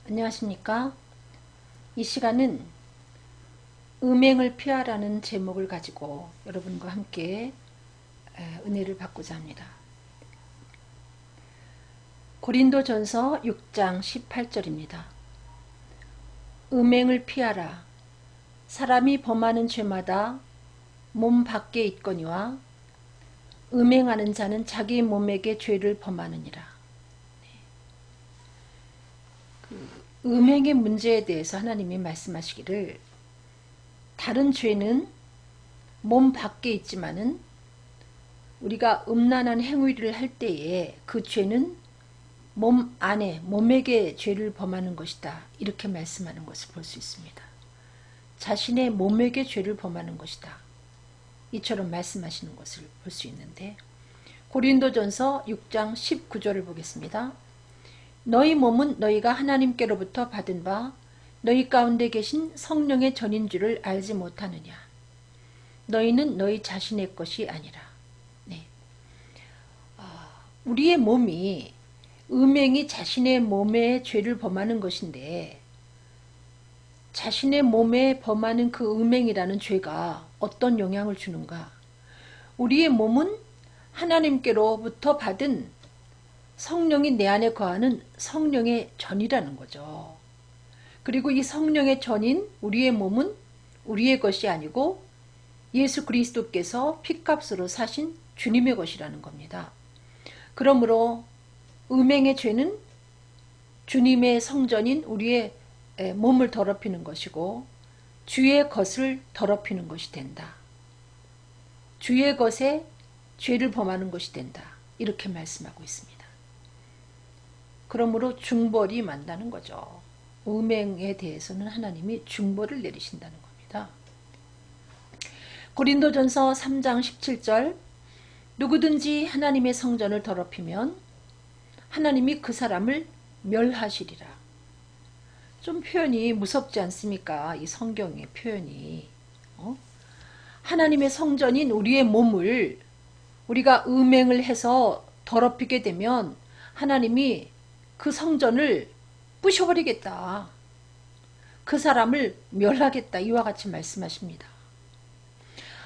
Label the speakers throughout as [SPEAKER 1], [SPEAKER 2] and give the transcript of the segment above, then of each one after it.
[SPEAKER 1] 안녕하십니까? 이 시간은 음행을 피하라는 제목을 가지고 여러분과 함께 은혜를 받고자 합니다. 고린도전서 6장 18절입니다. 음행을 피하라. 사람이 범하는 죄마다 몸 밖에 있거니와 음행하는 자는 자기 몸에게 죄를 범하느니라. 음행의 문제에 대해서 하나님이 말씀하시기를 다른 죄는 몸 밖에 있지만은 우리가 음란한 행위를 할 때에 그 죄는 몸 안에 몸에게 죄를 범하는 것이다. 이렇게 말씀하는 것을 볼 수 있습니다. 자신의 몸에게 죄를 범하는 것이다. 이처럼 말씀하시는 것을 볼 수 있는데 고린도전서 6장 19절을 보겠습니다. 너희 몸은 너희가 하나님께로부터 받은 바 너희 가운데 계신 성령의 전인 줄을 알지 못하느냐. 너희는 너희 자신의 것이 아니라. 네. 우리의 몸이 음행이 자신의 몸에 죄를 범하는 것인데 자신의 몸에 범하는 그 음행이라는 죄가 어떤 영향을 주는가. 우리의 몸은 하나님께로부터 받은 성령이 내 안에 거하는 성령의 전이라는 거죠. 그리고 이 성령의 전인 우리의 몸은 우리의 것이 아니고 예수 그리스도께서 핏값으로 사신 주님의 것이라는 겁니다. 그러므로 음행의 죄는 주님의 성전인 우리의 몸을 더럽히는 것이고 주의 것을 더럽히는 것이 된다. 주의 것에 죄를 범하는 것이 된다. 이렇게 말씀하고 있습니다. 그러므로 중벌이 만다는 거죠. 음행에 대해서는 하나님이 중벌을 내리신다는 겁니다. 고린도전서 3장 17절 누구든지 하나님의 성전을 더럽히면 하나님이 그 사람을 멸하시리라. 좀 표현이 무섭지 않습니까? 이 성경의 표현이. 하나님의 성전인 우리의 몸을 우리가 음행을 해서 더럽히게 되면 하나님이 그 성전을 부셔버리겠다. 그 사람을 멸하겠다. 이와 같이 말씀하십니다.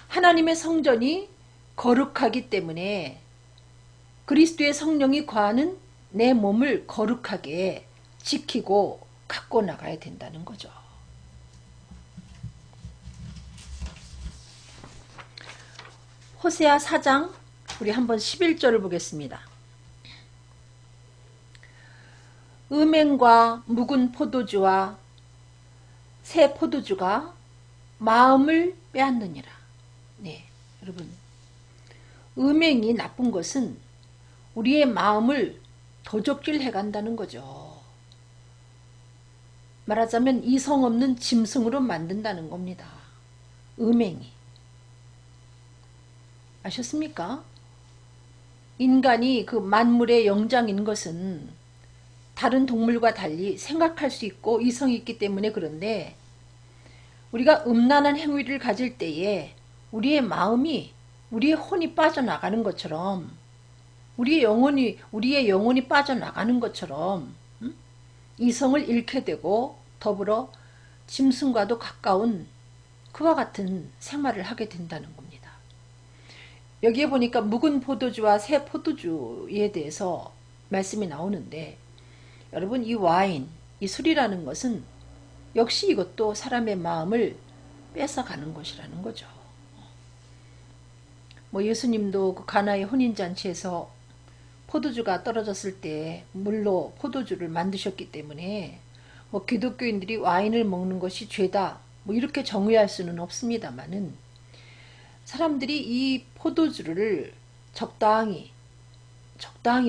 [SPEAKER 1] 하나님의 성전이 거룩하기 때문에 그리스도의 성령이 거하는 내 몸을 거룩하게 지키고 갖고 나가야 된다는 거죠. 호세아 4장 우리 한번 11절을 보겠습니다. 음행과 묵은 포도주와 새 포도주가 마음을 빼앗느니라. 네, 여러분, 음행이 나쁜 것은 우리의 마음을 도적질해 간다는 거죠. 말하자면 이성 없는 짐승으로 만든다는 겁니다. 음행이. 아셨습니까? 인간이 그 만물의 영장인 것은 다른 동물과 달리 생각할 수 있고 이성이 있기 때문에 그런데 우리가 음란한 행위를 가질 때에 우리의 마음이 우리의 혼이 빠져나가는 것처럼 우리의 영혼이 빠져나가는 것처럼 이성을 잃게 되고 더불어 짐승과도 가까운 그와 같은 생활을 하게 된다는 겁니다. 여기에 보니까 묵은 포도주와 새 포도주에 대해서 말씀이 나오는데 여러분 이 와인, 이 술이라는 것은 역시 이것도 사람의 마음을 뺏어가는 것이라는 거죠. 예수님도 그 가나의 혼인잔치에서 포도주가 떨어졌을 때 물로 포도주를 만드셨기 때문에 기독교인들이 와인을 먹는 것이 죄다 이렇게 정의할 수는 없습니다만은 사람들이 이 포도주를 적당히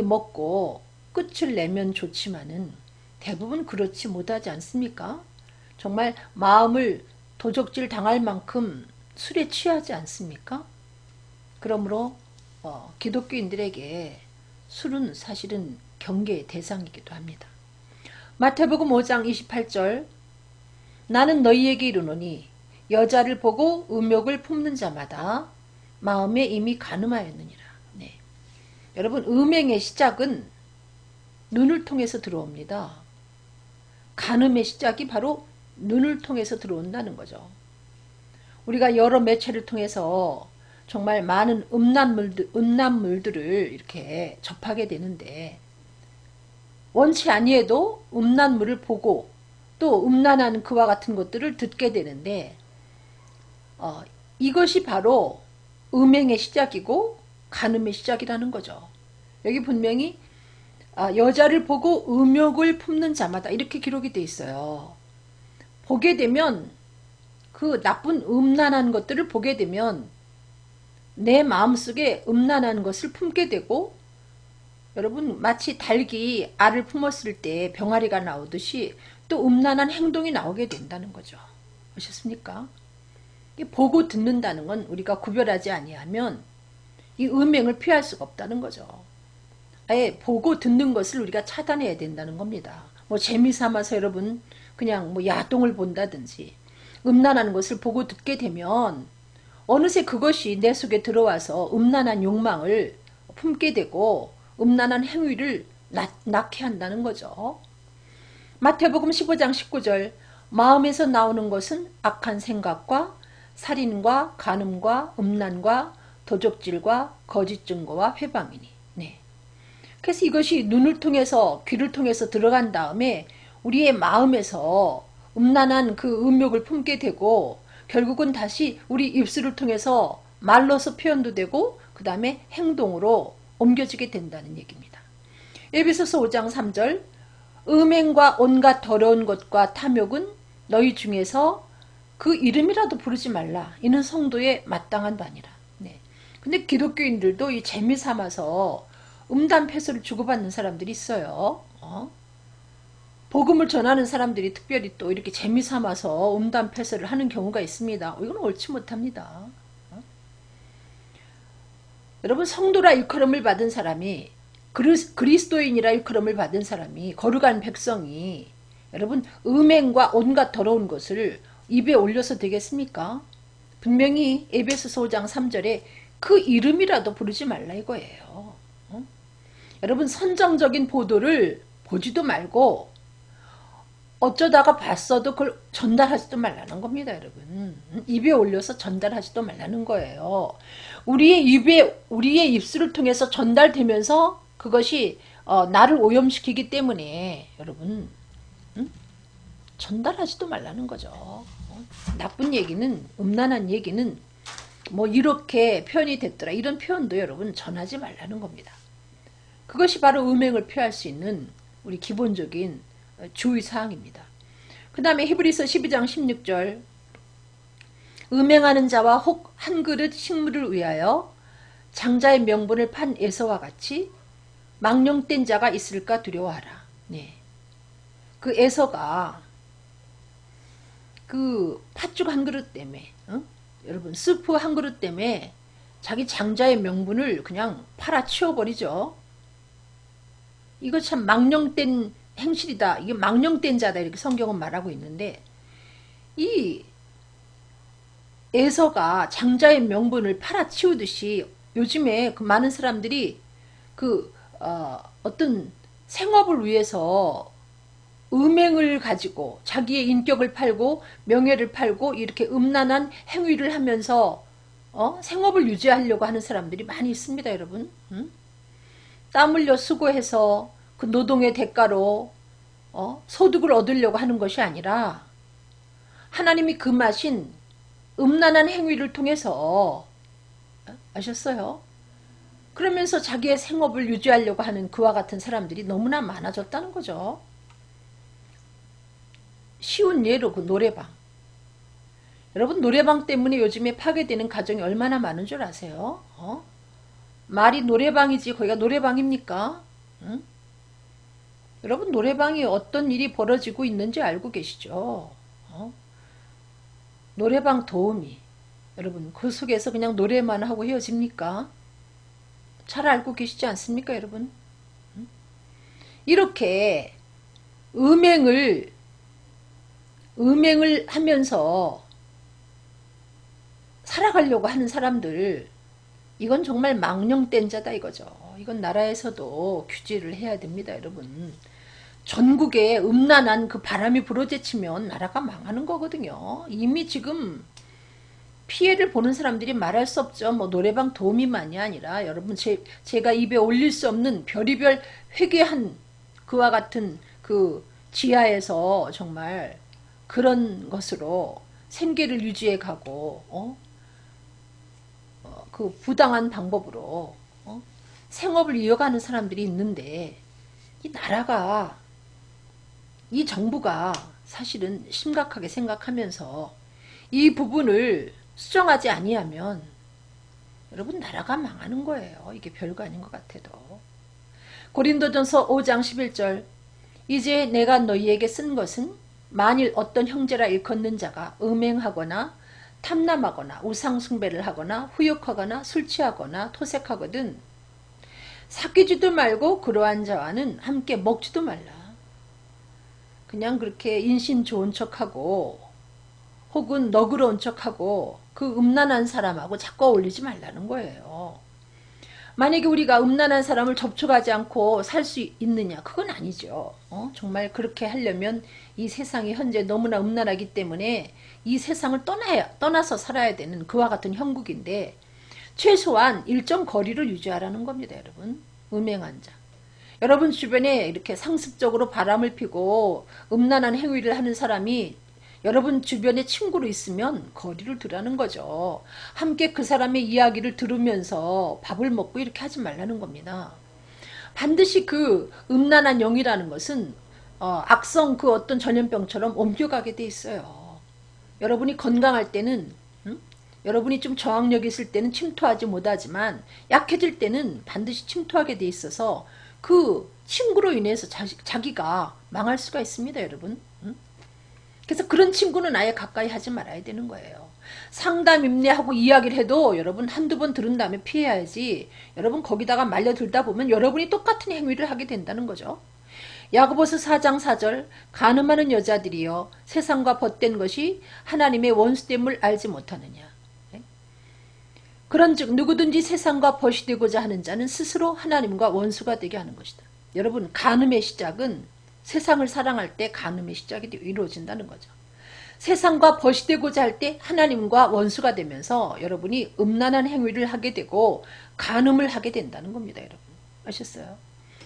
[SPEAKER 1] 먹고 끝을 내면 좋지만은 대부분 그렇지 못하지 않습니까? 정말 마음을 도적질 당할 만큼 술에 취하지 않습니까? 그러므로 기독교인들에게 술은 사실은 경계의 대상이기도 합니다. 마태복음 5장 28절 나는 너희에게 이르노니 여자를 보고 음욕을 품는 자마다 마음에 이미 간음하였느니라. 네. 여러분 음행의 시작은 눈을 통해서 들어옵니다. 간음의 시작이 바로 눈을 통해서 들어온다는 거죠. 우리가 여러 매체를 통해서 정말 많은 음란물들을 이렇게 접하게 되는데, 원치 아니해도 음란물을 보고 또 음란한 그와 같은 것들을 듣게 되는데, 이것이 바로 음행의 시작이고 간음의 시작이라는 거죠. 여기 분명히 여자를 보고 음욕을 품는 자마다 이렇게 기록이 돼 있어요. 보게 되면, 그 나쁜 음란한 것들을 보게 되면 내 마음속에 음란한 것을 품게 되고, 여러분 마치 닭이 알을 품었을 때 병아리가 나오듯이 또 음란한 행동이 나오게 된다는 거죠. 보셨습니까? 보고 듣는다는 건 우리가 구별하지 아니하면 이 음행을 피할 수가 없다는 거죠. 아예 보고 듣는 것을 우리가 차단해야 된다는 겁니다. 뭐 재미삼아서 여러분 그냥 뭐 야동을 본다든지 음란한 것을 보고 듣게 되면 어느새 그것이 내 속에 들어와서 음란한 욕망을 품게 되고 음란한 행위를 낳게 한다는 거죠. 마태복음 15장 19절, 마음에서 나오는 것은 악한 생각과 살인과 간음과 음란과 도적질과 거짓 증거와 회방이니. 네. 그래서 이것이 눈을 통해서 귀를 통해서 들어간 다음에 우리의 마음에서 음란한 그 음욕을 품게 되고, 결국은 다시 우리 입술을 통해서 말로서 표현도 되고 그 다음에 행동으로 옮겨지게 된다는 얘기입니다. 에베소서 5장 3절, 음행과 온갖 더러운 것과 탐욕은 너희 중에서 그 이름이라도 부르지 말라. 이는 성도의 마땅한 바니라. 네. 근데 기독교인들도 이 재미 삼아서 음담패소를 주고받는 사람들이 있어요. 복음을 전하는 사람들이 특별히 또 이렇게 재미 삼아서 음담패소를 하는 경우가 있습니다. 이건 옳지 못합니다. 여러분, 성도라 일컬음을 받은 사람이, 그리스도인이라 일컬음을 받은 사람이, 거룩한 백성이 여러분 음행과 온갖 더러운 것을 입에 올려서 되겠습니까? 분명히 에베소서 5장 3절에 그 이름이라도 부르지 말라 이거예요. 여러분, 선정적인 보도를 보지도 말고 어쩌다가 봤어도 그걸 전달하지도 말라는 겁니다, 여러분. 입에 올려서 전달하지도 말라는 거예요. 우리의 입술을 통해서 전달되면서 그것이 나를 오염시키기 때문에 여러분, 전달하지도 말라는 거죠. 나쁜 얘기는, 음란한 얘기는 뭐 이렇게 표현이 됐더라, 이런 표현도 여러분 전하지 말라는 겁니다. 그것이 바로 음행을 피할 수 있는 우리 기본적인 주의사항입니다. 그 다음에 히브리서 12장 16절, 음행하는 자와 혹 한 그릇 식물을 위하여 장자의 명분을 판 에서와 같이 망령된 자가 있을까 두려워하라. 네. 그 에서가 그 팥죽 한 그릇 때문에, 여러분 스프 한 그릇 때문에 자기 장자의 명분을 그냥 팔아치워버리죠. 이거 참 망령된 행실이다. 이게 망령된 자다. 이렇게 성경은 말하고 있는데, 이 에서가 장자의 명분을 팔아치우듯이 요즘에 그 많은 사람들이 그 어떤 생업을 위해서 음행을 가지고 자기의 인격을 팔고 명예를 팔고 이렇게 음란한 행위를 하면서 생업을 유지하려고 하는 사람들이 많이 있습니다, 여러분. 땀 흘려 수고해서 그 노동의 대가로 소득을 얻으려고 하는 것이 아니라 하나님이 금하신 음란한 행위를 통해서, 아셨어요? 그러면서 자기의 생업을 유지하려고 하는 그와 같은 사람들이 너무나 많아졌다는 거죠. 쉬운 예로 그 노래방. 여러분, 노래방 때문에 요즘에 파괴되는 가정이 얼마나 많은 줄 아세요? 말이 노래방이지 거기가 노래방입니까? 응? 여러분, 노래방이 어떤 일이 벌어지고 있는지 알고 계시죠? 노래방 도우미, 여러분 그 속에서 그냥 노래만 하고 헤어집니까? 잘 알고 계시지 않습니까, 여러분? 이렇게 음행을 하면서 살아가려고 하는 사람들, 이건 정말 망령된 자다 이거죠. 이건 나라에서도 규제를 해야 됩니다, 여러분. 전국에 음란한 그 바람이 불어제치면 나라가 망하는 거거든요. 이미 지금 피해를 보는 사람들이 말할 수 없죠. 뭐 노래방 도우미만이 아니라 여러분 제가 입에 올릴 수 없는 별의별 회개한 그와 같은 그 지하에서 정말 그런 것으로 생계를 유지해 가고 그 부당한 방법으로 생업을 이어가는 사람들이 있는데 이 나라가 이 정부가 사실은 심각하게 생각하면서 이 부분을 수정하지 아니하면 여러분 나라가 망하는 거예요. 이게 별거 아닌 것 같아도. 고린도전서 5장 11절 이제 내가 너희에게 쓴 것은 만일 어떤 형제라 일컫는 자가 음행하거나 탐남하거나 우상숭배를 하거나 후욕하거나 술 취하거나 토색하거든 사귀지도 말고 그러한 자와는 함께 먹지도 말라. 그냥 그렇게 인신 좋은 척하고 혹은 너그러운 척하고 그 음란한 사람하고 자꾸 어울리지 말라는 거예요. 만약에 우리가 음란한 사람을 접촉하지 않고 살 수 있느냐? 그건 아니죠. 정말 그렇게 하려면 이 세상이 현재 너무나 음란하기 때문에 이 세상을 떠나서 살아야 되는 그와 같은 형국인데 최소한 일정 거리를 유지하라는 겁니다. 여러분. 음행한 자. 여러분 주변에 이렇게 상습적으로 바람을 피고 음란한 행위를 하는 사람이 여러분 주변에 친구로 있으면 거리를 두라는 거죠. 함께 그 사람의 이야기를 들으면서 밥을 먹고 이렇게 하지 말라는 겁니다. 반드시 그 음란한 영이라는 것은 악성 그 어떤 전염병처럼 옮겨가게 돼 있어요. 여러분이 건강할 때는 여러분이 좀 저항력이 있을 때는 침투하지 못하지만 약해질 때는 반드시 침투하게 돼 있어서 그 친구로 인해서 자기가 망할 수가 있습니다. 여러분. 그래서 그런 친구는 아예 가까이 하지 말아야 되는 거예요. 상담 임례하고 이야기를 해도 여러분 한두 번 들은 다음에 피해야지 여러분 거기다가 말려들다 보면 여러분이 똑같은 행위를 하게 된다는 거죠. 야고보서 4장 4절 간음하는 여자들이여 세상과 벗된 것이 하나님의 원수됨을 알지 못하느냐. 그런즉 누구든지 세상과 벗이 되고자 하는 자는 스스로 하나님과 원수가 되게 하는 것이다. 여러분 간음의 시작은 세상을 사랑할 때 간음의 시작이 이루어진다는 거죠. 세상과 벗이 되고자 할 때 하나님과 원수가 되면서 여러분이 음란한 행위를 하게 되고 간음을 하게 된다는 겁니다. 여러분 아셨어요?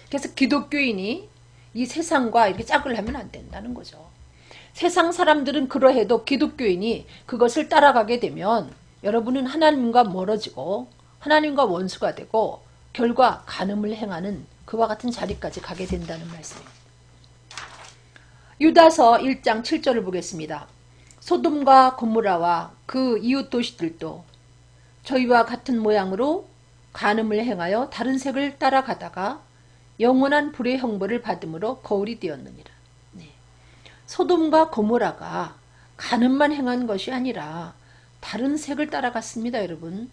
[SPEAKER 1] 그래서 기독교인이 이 세상과 이렇게 짝을 하면 안 된다는 거죠. 세상 사람들은 그러해도 기독교인이 그것을 따라가게 되면 여러분은 하나님과 멀어지고 하나님과 원수가 되고 결과 간음을 행하는 그와 같은 자리까지 가게 된다는 말씀입니다. 유다서 1장 7절을 보겠습니다. 소돔과 고모라와 그 이웃 도시들도 저희와 같은 모양으로 간음을 행하여 다른 색을 따라가다가 영원한 불의 형벌을 받음으로 거울이 되었느니라. 네. 소돔과 고모라가 간음만 행한 것이 아니라 다른 색을 따라갔습니다. 여러분.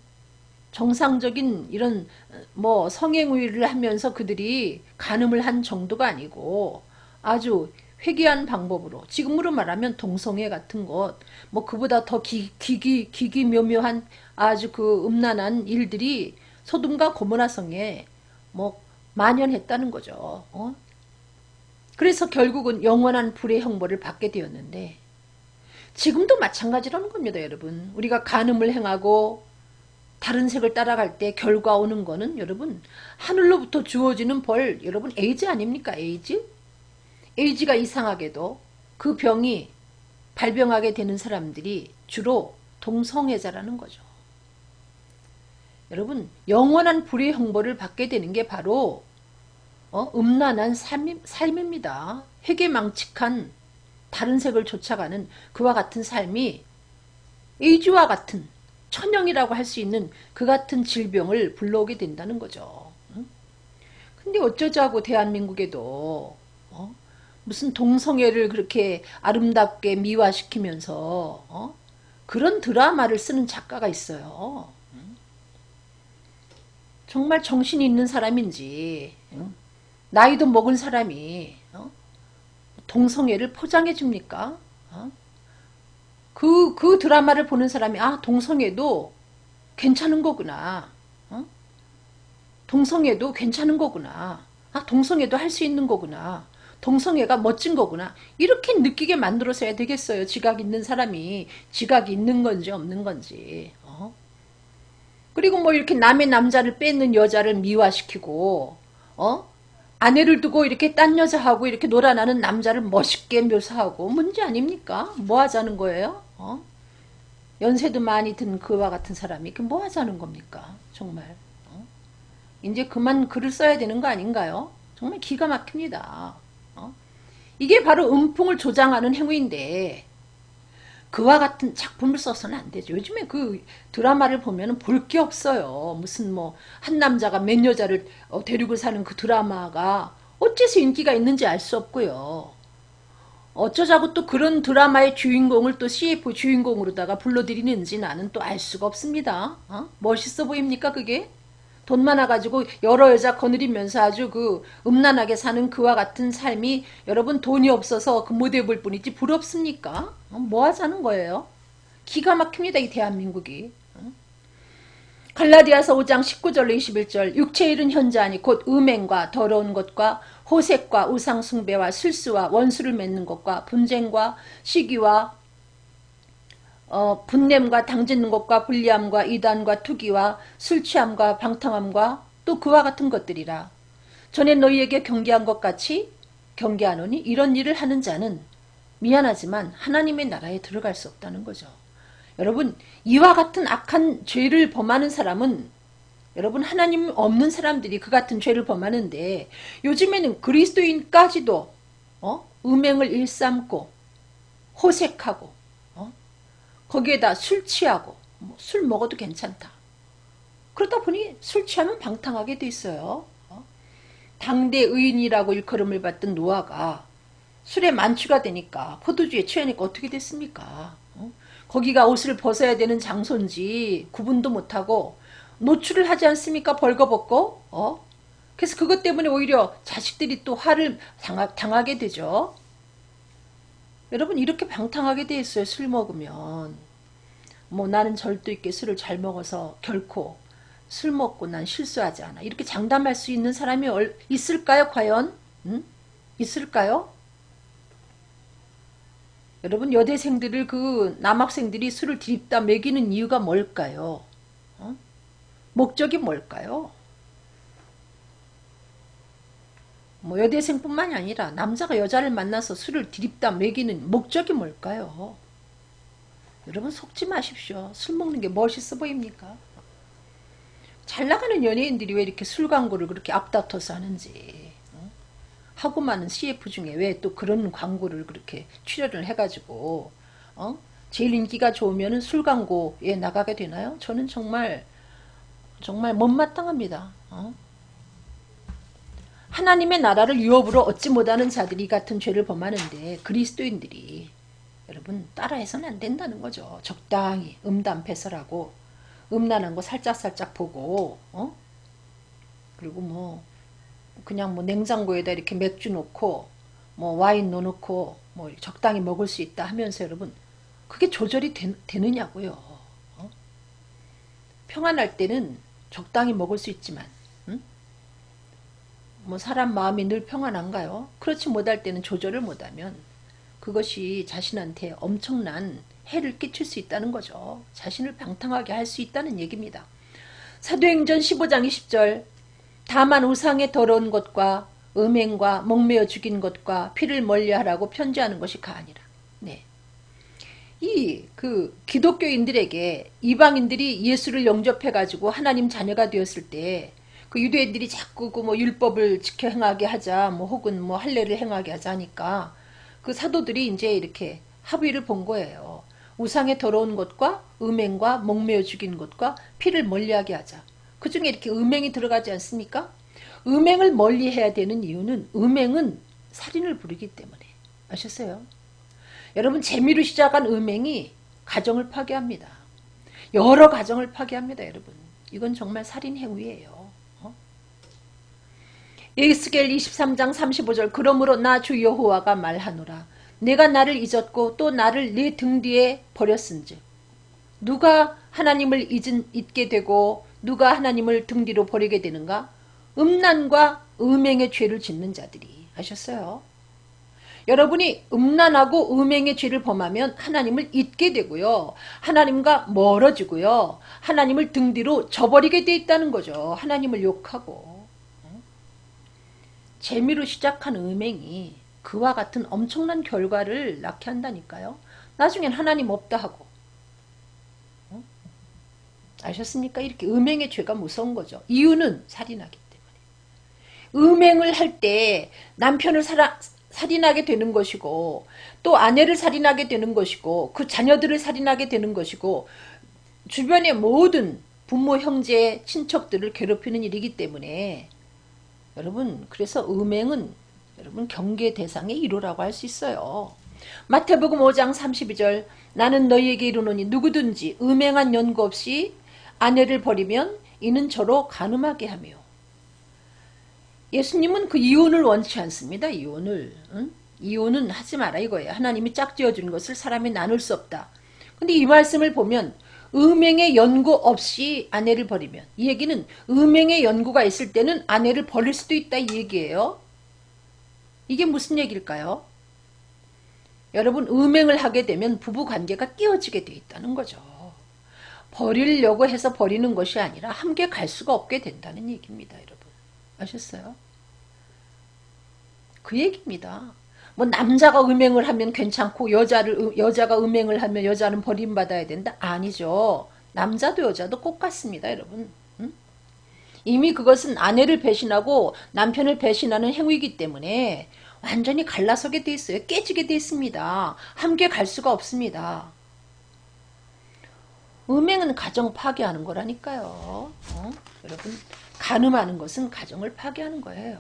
[SPEAKER 1] 정상적인 이런 뭐 성행위를 하면서 그들이 간음을 한 정도가 아니고 아주 회개한 방법으로 지금으로 말하면 동성애 같은 것 뭐 그보다 더 기기묘묘한 아주 그 음란한 일들이 소돔과 고모라 성에 뭐 만연했다는 거죠. 그래서 결국은 영원한 불의 형벌을 받게 되었는데 지금도 마찬가지라는 겁니다. 여러분. 우리가 간음을 행하고 다른 색을 따라갈 때 결과 오는 거는 여러분 하늘로부터 주어지는 벌 여러분 에이즈 아닙니까? 에이즈? 에이즈가 이상하게도 그 병이 발병하게 되는 사람들이 주로 동성애자라는 거죠. 여러분 영원한 불의 형벌을 받게 되는 게 바로 음란한 삶입니다. 회개망측한 다른 색을 쫓아가는 그와 같은 삶이 에이즈와 같은 천형이라고 할 수 있는 그 같은 질병을 불러오게 된다는 거죠. 근데 어쩌자고 대한민국에도 무슨 동성애를 그렇게 아름답게 미화시키면서 그런 드라마를 쓰는 작가가 있어요. 정말 정신이 있는 사람인지 나이도 먹은 사람이 동성애를 포장해 줍니까? 그 드라마를 보는 사람이 동성애도 괜찮은 거구나. 동성애도 괜찮은 거구나. 동성애도 할 수 있는 거구나. 동성애가 멋진 거구나. 이렇게 느끼게 만들어서야 되겠어요. 지각 있는 사람이 지각이 있는 건지 없는 건지. 그리고 뭐 이렇게 남의 남자를 뺏는 여자를 미화시키고 아내를 두고 이렇게 딴 여자하고 이렇게 놀아나는 남자를 멋있게 묘사하고 문제 아닙니까? 뭐 하자는 거예요? 연세도 많이 든 그와 같은 사람이 뭐 하자는 겁니까? 정말. 이제 그만 글을 써야 되는 거 아닌가요? 정말 기가 막힙니다. 이게 바로 음풍을 조장하는 행위인데 그와 같은 작품을 써서는 안 되죠. 요즘에 그 드라마를 보면 볼 게 없어요. 무슨 뭐 한 남자가 몇 여자를 데리고 사는 그 드라마가 어째서 인기가 있는지 알 수 없고요. 어쩌자고 또 그런 드라마의 주인공을 또 CF 주인공으로다가 불러들이는지 나는 또 알 수가 없습니다. 멋있어 보입니까 그게? 돈 많아가지고 여러 여자 거느리면서 아주 그 음란하게 사는 그와 같은 삶이 여러분 돈이 없어서 그 못 해볼 뿐이지 부럽습니까? 뭐 하자는 거예요? 기가 막힙니다 이 대한민국이. 갈라디아서 5장 19절로 21절 육체의 일은 현저하니 곧 음행과 더러운 것과 호색과 우상숭배와 실수와 원수를 맺는 것과 분쟁과 시기와 분냄과 당짓는 것과 불리함과 이단과 투기와 술취함과 방탕함과 또 그와 같은 것들이라. 전에 너희에게 경계한 것 같이 경계하노니 이런 일을 하는 자는 미안하지만 하나님의 나라에 들어갈 수 없다는 거죠. 여러분 이와 같은 악한 죄를 범하는 사람은 여러분 하나님 없는 사람들이 그 같은 죄를 범하는데 요즘에는 그리스도인까지도 음행을 일삼고 호색하고 거기에다 술 취하고 술 먹어도 괜찮다. 그러다 보니 술 취하면 방탕하게 돼 있어요. 당대 의인이라고 일컬음을 받던 노아가 술에 만취가 되니까 포도주에 취하니까 어떻게 됐습니까? 거기가 옷을 벗어야 되는 장소인지 구분도 못하고 노출을 하지 않습니까? 벌거벗고 그래서 그것 때문에 오히려 자식들이 또 화를 당하게 되죠. 여러분 이렇게 방탕하게 돼 있어요. 술 먹으면. 뭐 나는 절도 있게 술을 잘 먹어서 결코 술 먹고 난 실수하지 않아. 이렇게 장담할 수 있는 사람이 있을까요? 과연? 있을까요? 여러분 여대생들을 그 남학생들이 술을 들이다 먹이는 이유가 뭘까요? 목적이 뭘까요? 뭐 여대생뿐만이 아니라 남자가 여자를 만나서 술을 들이다 먹이는 목적이 뭘까요? 여러분 속지 마십시오. 술 먹는 게 멋있어 보입니까? 잘 나가는 연예인들이 왜 이렇게 술 광고를 그렇게 앞다퉈서 하는지 하고 많은 CF 중에 왜 또 그런 광고를 그렇게 출연을 해가지고 제일 인기가 좋으면 술 광고에 나가게 되나요? 저는 정말 못마땅합니다. 하나님의 나라를 유업으로 얻지 못하는 자들이 같은 죄를 범하는데 그리스도인들이 여러분 따라해서는 안 된다는 거죠. 적당히 음담 배설하고 음란한 거 살짝살짝 보고 그리고 뭐 그냥 뭐 냉장고에다 이렇게 맥주 놓고 뭐 와인 넣어놓고 뭐 적당히 먹을 수 있다 하면서 여러분 그게 조절이 되느냐고요. 평안할 때는 적당히 먹을 수 있지만 뭐 사람 마음이 늘 평안한가요? 그렇지 못할 때는 조절을 못하면 그것이 자신한테 엄청난 해를 끼칠 수 있다는 거죠. 자신을 방탕하게 할 수 있다는 얘기입니다. 사도행전 15장 20절 다만 우상의 더러운 것과 음행과 목매어 죽인 것과 피를 멀리하라고 편지하는 것이 가아니라. 네. 그 기독교인들에게 이방인들이 예수를 영접해가지고 하나님 자녀가 되었을 때 그 유대인들이 자꾸 그 뭐 율법을 지켜 행하게 하자 뭐 혹은 뭐 할례를 행하게 하자 하니까 그 사도들이 이제 이렇게 합의를 본 거예요. 우상의 더러운 것과 음행과 목매어 죽인 것과 피를 멀리하게 하자. 그 중에 이렇게 음행이 들어가지 않습니까? 음행을 멀리해야 되는 이유는 음행은 살인을 부르기 때문에. 아셨어요? 여러분 재미로 시작한 음행이 가정을 파괴합니다. 여러 가정을 파괴합니다. 여러분. 이건 정말 살인 행위예요. 에스겔 23장 35절 그러므로 나 주 여호와가 말하노라 내가 나를 잊었고 또 나를 네 등 뒤에 버렸은즉 누가 하나님을 잊게 되고 누가 하나님을 등 뒤로 버리게 되는가? 음란과 음행의 죄를 짓는 자들이. 아셨어요? 여러분이 음란하고 음행의 죄를 범하면 하나님을 잊게 되고요. 하나님과 멀어지고요. 하나님을 등 뒤로 저버리게 돼 있다는 거죠. 하나님을 욕하고. 재미로 시작한 음행이 그와 같은 엄청난 결과를 낳게 한다니까요. 나중엔 하나님 없다 하고. 아셨습니까? 이렇게 음행의 죄가 무서운 거죠. 이유는 살인하기 때문에. 음행을 할 때 남편을 살인하게 되는 것이고, 또 아내를 살인하게 되는 것이고, 그 자녀들을 살인하게 되는 것이고, 주변의 모든 부모, 형제, 친척들을 괴롭히는 일이기 때문에 여러분, 그래서 음행은 여러분 경계 대상의 1호라고 할 수 있어요. 마태복음 5장 32절 나는 너희에게 이르노니 누구든지 음행한 연고 없이 아내를 버리면 이는 저로 간음하게 하며. 예수님은 그 이혼을 원치 않습니다. 이혼을. 응? 이혼은 하지 마라 이거예요. 하나님이 짝지어준 것을 사람이 나눌 수 없다. 근데 이 말씀을 보면 음행의 연고 없이 아내를 버리면, 이 얘기는 음행의 연고가 있을 때는 아내를 버릴 수도 있다 이 얘기예요. 이게 무슨 얘기일까요? 여러분, 음행을 하게 되면 부부관계가 깨어지게 돼 있다는 거죠. 버리려고 해서 버리는 것이 아니라 함께 갈 수가 없게 된다는 얘기입니다. 여러분 아셨어요? 그 얘기입니다. 뭐 남자가 음행을 하면 괜찮고 여자가 음행을 하면 여자는 버림받아야 된다? 아니죠. 남자도 여자도 똑같습니다. 여러분. 응? 이미 그것은 아내를 배신하고 남편을 배신하는 행위이기 때문에 완전히 갈라서게 돼 있어요. 깨지게 돼 있습니다. 함께 갈 수가 없습니다. 음행은 가정 파괴하는 거라니까요. 여러분, 간음하는 것은 가정을 파괴하는 거예요.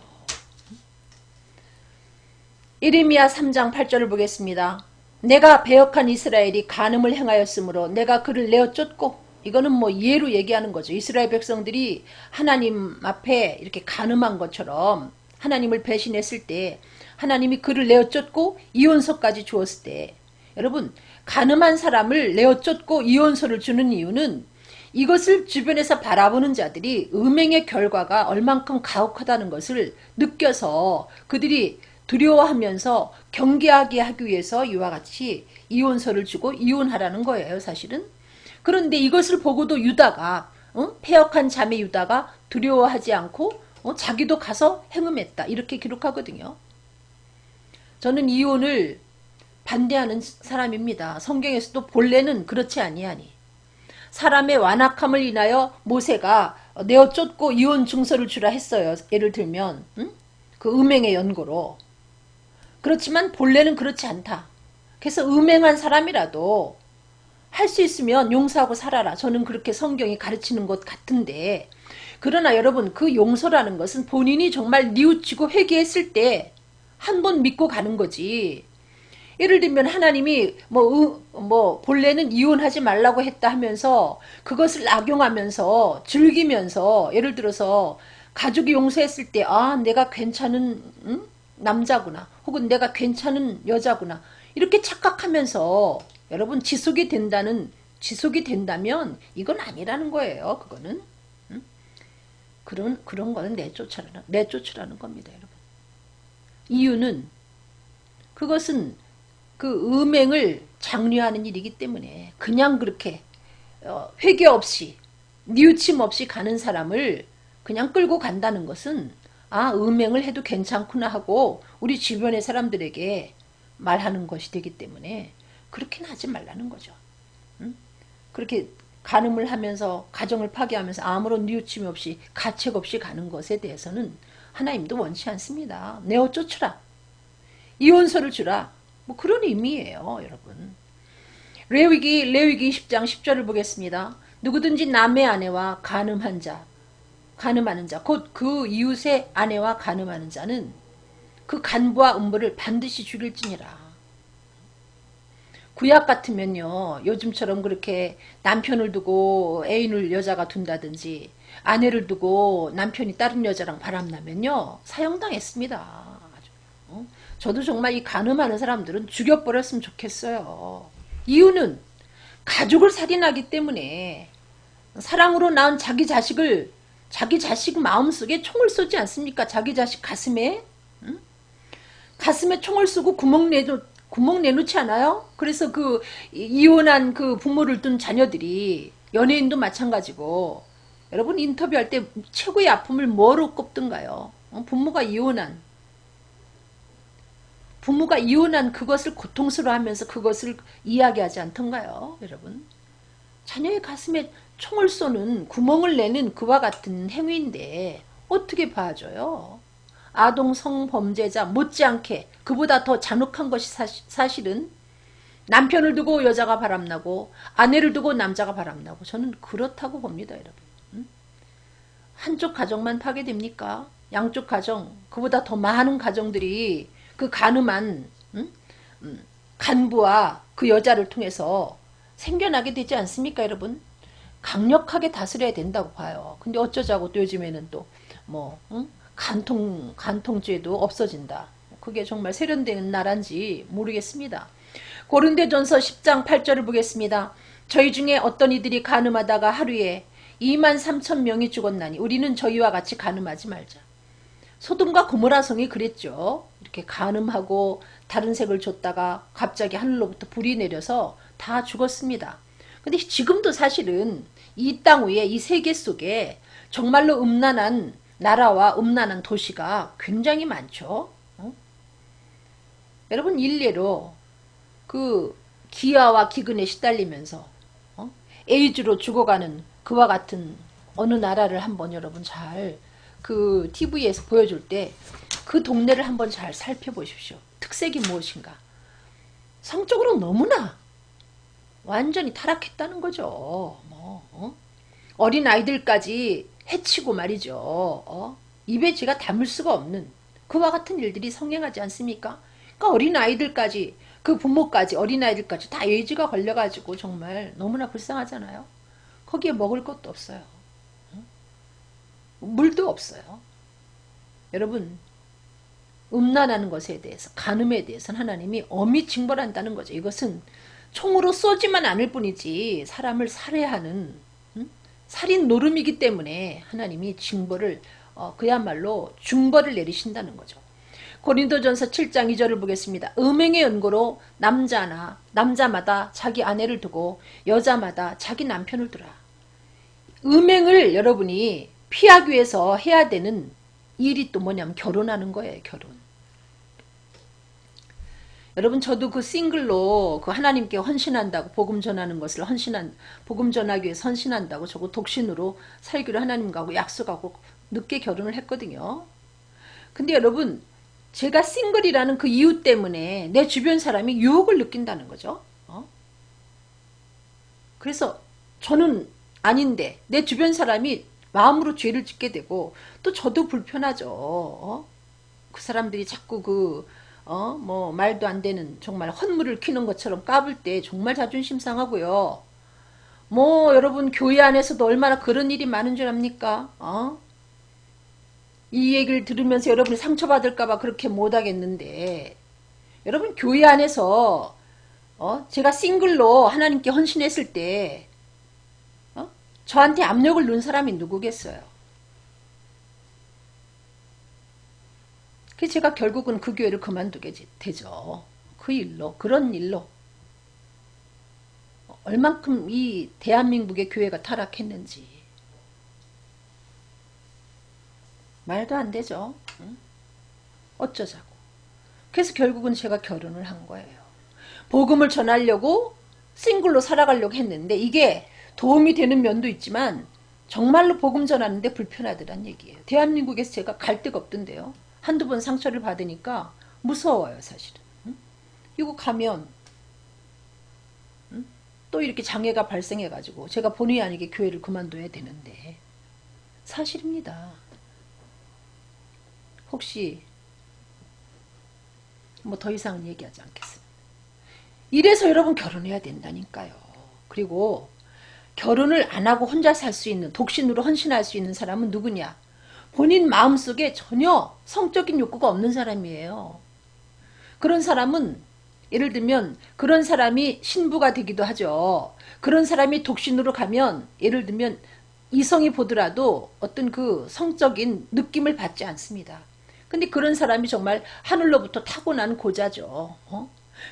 [SPEAKER 1] 예레미야 3장 8절을 보겠습니다. 내가 배역한 이스라엘이 간음을 행하였으므로 내가 그를 내어 쫓고, 이거는 뭐 예로 얘기하는 거죠. 이스라엘 백성들이 하나님 앞에 이렇게 간음한 것처럼 하나님을 배신했을 때 하나님이 그를 내어 쫓고 이혼서까지 주었을 때, 여러분, 간음한 사람을 내어 쫓고 이혼서를 주는 이유는 이것을 주변에서 바라보는 자들이 음행의 결과가 얼만큼 가혹하다는 것을 느껴서 그들이 두려워하면서 경계하게 하기 위해서 이와 같이 이혼서를 주고 이혼하라는 거예요, 사실은. 그런데 이것을 보고도 유다가, 패역한 자매 유다가 두려워하지 않고 자기도 가서 행음했다, 이렇게 기록하거든요. 저는 이혼을 반대하는 사람입니다. 성경에서도 본래는 그렇지 아니하니, 사람의 완악함을 인하여 모세가 내어 쫓고 이혼 증서를 주라 했어요. 예를 들면 그 음행의 연고로. 그렇지만 본래는 그렇지 않다. 그래서 음행한 사람이라도 할 수 있으면 용서하고 살아라. 저는 그렇게 성경이 가르치는 것 같은데, 그러나 여러분, 그 용서라는 것은 본인이 정말 뉘우치고 회개했을 때 한 번 믿고 가는 거지. 예를 들면 하나님이 본래는 이혼하지 말라고 했다 하면서 그것을 악용하면서 즐기면서, 예를 들어서 가족이 용서했을 때 내가 괜찮은 남자구나, 혹은 내가 괜찮은 여자구나, 이렇게 착각하면서 여러분 지속이 된다면 이건 아니라는 거예요. 그거는 그런 거는 내쫓으라는 겁니다. 여러분. 이유는 그것은 그 음행을 장려하는 일이기 때문에, 그냥 그렇게 회개 없이 뉘우침 없이 가는 사람을 그냥 끌고 간다는 것은 음행을 해도 괜찮구나 하고 우리 주변의 사람들에게 말하는 것이 되기 때문에 그렇게는 하지 말라는 거죠. 그렇게 간음을 하면서 가정을 파괴하면서 아무런 뉘우침 없이 가책 없이 가는 것에 대해서는 하나님도 원치 않습니다. 내어 쫓으라, 이혼서를 주라, 뭐 그런 의미예요. 여러분, 레위기 20장 10절을 보겠습니다. 누구든지 남의 아내와 간음하는 자, 곧 그 이웃의 아내와 간음하는 자는 그 간부와 음부를 반드시 죽일지니라. 구약 같으면요, 요즘처럼 그렇게 남편을 두고 애인을 여자가 둔다든지 아내를 두고 남편이 다른 여자랑 바람나면요 사형당했습니다. 저도 정말 이 간음하는 사람들은 죽여버렸으면 좋겠어요. 이유는 가족을 살인하기 때문에. 사랑으로 낳은 자기 자식 마음속에 총을 쏘지 않습니까? 자기 자식 가슴에. 가슴에 총을 쏘고 구멍 내놓지 않아요? 그래서 그 이혼한 그 부모를 둔 자녀들이 연예인도 마찬가지고 여러분 인터뷰할 때 최고의 아픔을 뭐로 꼽든가요? 부모가 이혼한 그것을 고통스러워하면서 그것을 이야기하지 않던가요? 여러분 자녀의 가슴에 총을 쏘는 구멍을 내는 그와 같은 행위인데 어떻게 봐줘요? 아동 성범죄자 못지않게 그보다 더 잔혹한 것이 사실은 남편을 두고 여자가 바람나고 아내를 두고 남자가 바람나고 저는 그렇다고 봅니다. 여러분. 한쪽 가정만 파괴됩니까? 양쪽 가정 그보다 더 많은 가정들이 그 가늠한 간부와 그 여자를 통해서 생겨나게 되지 않습니까 여러분? 강력하게 다스려야 된다고 봐요. 근데 어쩌자고 또 요즘에는 또 뭐 간통죄도 없어진다. 그게 정말 세련된 나라인지 모르겠습니다. 고린도전서 10장 8절을 보겠습니다. 저희 중에 어떤 이들이 간음하다가 하루에 2만 3천 명이 죽었나니 우리는 저희와 같이 간음하지 말자. 소돔과 고모라 성이 그랬죠. 이렇게 간음하고 다른 색을 줬다가 갑자기 하늘로부터 불이 내려서 다 죽었습니다. 근데 지금도 사실은 이 땅 위에 이 세계 속에 정말로 음란한 나라와 음란한 도시가 굉장히 많죠. 여러분 일례로 그 기아와 기근에 시달리면서 에이즈로 죽어가는 그와 같은 어느 나라를 한번 여러분 잘 그 TV에서 보여줄 때 그 동네를 한번 잘 살펴보십시오. 특색이 무엇인가. 성적으로 너무나 완전히 타락했다는 거죠. 어린 아이들까지 해치고 말이죠. 입에 쥐가 담을 수가 없는 그와 같은 일들이 성행하지 않습니까? 그러니까 어린 아이들까지 그 부모까지 어린 아이들까지 다 에이즈가 걸려가지고 정말 너무나 불쌍하잖아요. 거기에 먹을 것도 없어요. 물도 없어요. 여러분 음란하는 것에 대해서 간음에 대해서는 하나님이 엄히 징벌한다는 거죠. 이것은 총으로 쏘지만 않을 뿐이지 사람을 살해하는 살인 노름이기 때문에 하나님이 징벌을 그야말로 중벌을 내리신다는 거죠. 고린도전서 7장 2절을 보겠습니다. 음행의 연고로 남자마다 자기 아내를 두고 여자마다 자기 남편을 두라. 음행을 여러분이 피하기 위해서 해야 되는 일이 또 뭐냐면 결혼하는 거예요. 결혼. 여러분 저도 그 싱글로 그 하나님께 헌신한다고 복음 전하는 것을 복음 전하기 위해서 헌신한다고 저거 독신으로 살기로 하나님과 약속하고 늦게 결혼을 했거든요. 근데 여러분 제가 싱글이라는 그 이유 때문에 내 주변 사람이 유혹을 느낀다는 거죠. 그래서 저는 아닌데 내 주변 사람이 마음으로 죄를 짓게 되고 또 저도 불편하죠. 그 사람들이 자꾸 뭐 말도 안 되는 정말 헛물을 키는 것처럼 까불 때 정말 자존심 상하고요. 뭐 여러분 교회 안에서도 얼마나 그런 일이 많은 줄 압니까? 이 얘기를 들으면서 여러분이 상처받을까봐 그렇게 못하겠는데 여러분 교회 안에서 제가 싱글로 하나님께 헌신했을 때 저한테 압력을 넣은 사람이 누구겠어요? 그래서 제가 결국은 그 교회를 그만두게 되죠. 그런 일로 얼만큼 이 대한민국의 교회가 타락했는지 말도 안 되죠. 어쩌자고. 그래서 결국은 제가 결혼을 한 거예요. 복음을 전하려고 싱글로 살아가려고 했는데 이게 도움이 되는 면도 있지만 정말로 복음 전하는데 불편하더란 얘기예요. 대한민국에서 제가 갈 데가 없던데요. 한두 번 상처를 받으니까 무서워요 사실은. 이거 가면 또 이렇게 장애가 발생해가지고 제가 본의 아니게 교회를 그만둬야 되는데 사실입니다. 혹시 뭐 더 이상은 얘기하지 않겠습니다. 이래서 여러분 결혼해야 된다니까요. 그리고 결혼을 안 하고 혼자 살 수 있는 독신으로 헌신할 수 있는 사람은 누구냐? 본인 마음속에 전혀 성적인 욕구가 없는 사람이에요. 그런 사람은 예를 들면 그런 사람이 신부가 되기도 하죠. 그런 사람이 독신으로 가면 예를 들면 이성이 보더라도 어떤 그 성적인 느낌을 받지 않습니다. 근데 그런 사람이 정말 하늘로부터 타고난 고자죠.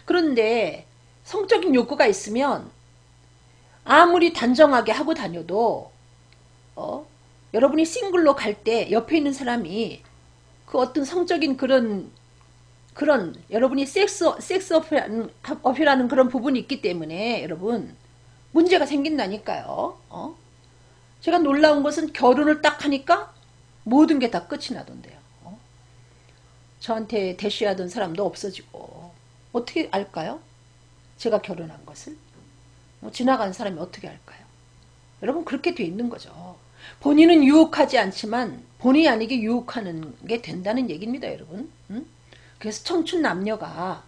[SPEAKER 1] 그런데 성적인 욕구가 있으면 아무리 단정하게 하고 다녀도 여러분이 싱글로 갈 때 옆에 있는 사람이 그 어떤 성적인 그런 여러분이 섹스 어필하는 그런 부분이 있기 때문에 여러분 문제가 생긴다니까요. 제가 놀라운 것은 결혼을 딱 하니까 모든 게 다 끝이 나던데요. 저한테 대쉬하던 사람도 없어지고 어떻게 알까요? 제가 결혼한 것을 지나가는 사람이 어떻게 알까요? 여러분 그렇게 돼 있는 거죠. 본인은 유혹하지 않지만 본의 아니게 유혹하는 게 된다는 얘기입니다, 여러분. 그래서 청춘 남녀가